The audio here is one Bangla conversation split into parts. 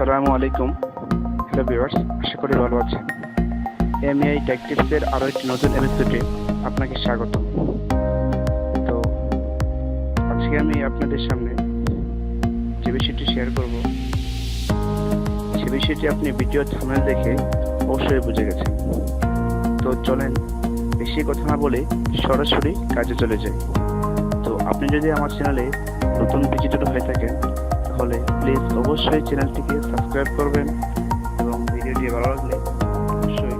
আসসালামু আলাইকুম। হ্যালো ভিউয়ার্স, আশা করি ভালো আছেন। এমএআই টেক টিপসের আরও একটি নতুন এপিসোডে আপনাকে স্বাগত। তো আজকে আমি আপনাদের সামনে যে বিষয়টি শেয়ার করব, সে বিষয়টি আপনি ভিডিও থাম্বনেল দেখে অবশ্যই বুঝে গেছেন। তো চলেন বেশি কথা না বলে সরাসরি কাজে চলে যাই। তো আপনি যদি আমার চ্যানেলে নতুন ভিজিটর হয়ে থাকেন তাহলে প্লিজ অবশ্যই চ্যানেলটিকে সাবস্ক্রাইব করবেন এবং ভিডিওটি ভালো লাগলে অবশ্যই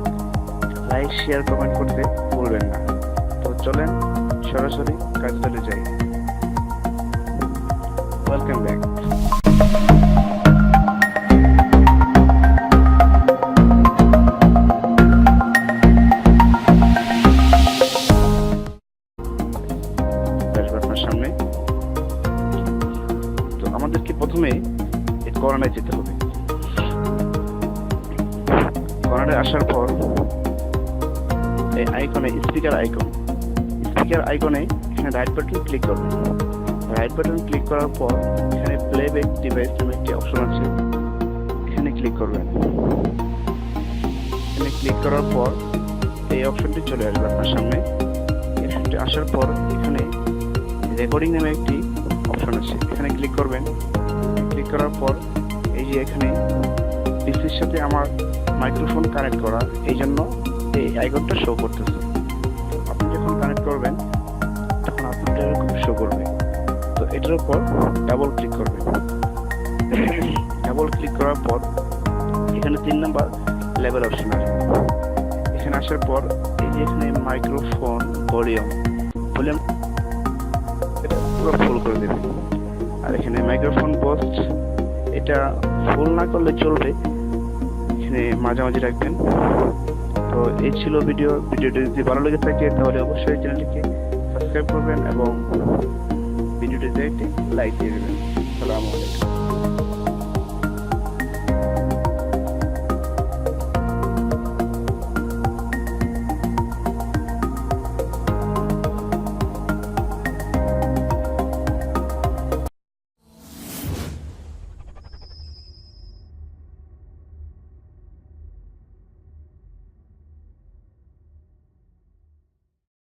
লাইক শেয়ার কমেন্ট করতে ভুলবেন না। তো চলেন সরাসরি কাজ চলে যাই। Welcome back. আপনার সামনে তো আমাদেরকে প্রথমে কর্নারে যেতে হবে। কর্নারে আসার পর এই আইকনে স্পিকার আইকনে এখানে রাইট বাটন ক্লিক করবেন। রাইট বাটন ক্লিক করার পর এখানে প্লেব্যাক ডিভাইস নামে একটি অপশন আছে, এখানে ক্লিক করবেন। এখানে ক্লিক করার পর এই অপশনটি চলে আসবে আপনার সামনে। অপশনটি আসার পর এখানে রেকর্ডিং নামে একটি অপশন আছে, এখানে ক্লিক করবেন। ক্লিক করার পর এই যে এখানে পিসির সাথে আমার মাইক্রোফোন কানেক্ট করা, এই জন্য এই আইকনটা শো করতেছে। আপনি যখন কানেক্ট করবেন তখন আপনার এরকম শো করবে। তো এটার উপর ডাবল ক্লিক করবেন। ডাবল ক্লিক করার পর এখানে 3 নাম্বার লেভেল অপশন আসবে। এখানে আসার পর এই যে এখানে মাইক্রোফোন ভলিউম এটা পুরো ফুল করে দেবেন। আর এখানে মাইক্রোফোন বুস্ট এটা ফুল না করলে চলবে, এখানে মাঝামাঝি রাখবেন। তো এই ছিল ভিডিওটি যদি ভালো লেগে থাকে তাহলে অবশ্যই চ্যানেলটিকে সাবস্ক্রাইব করবেন এবং ভিডিওটিতে একটি লাইক দিয়ে দেবেন। আসসালামু আলাইকুম।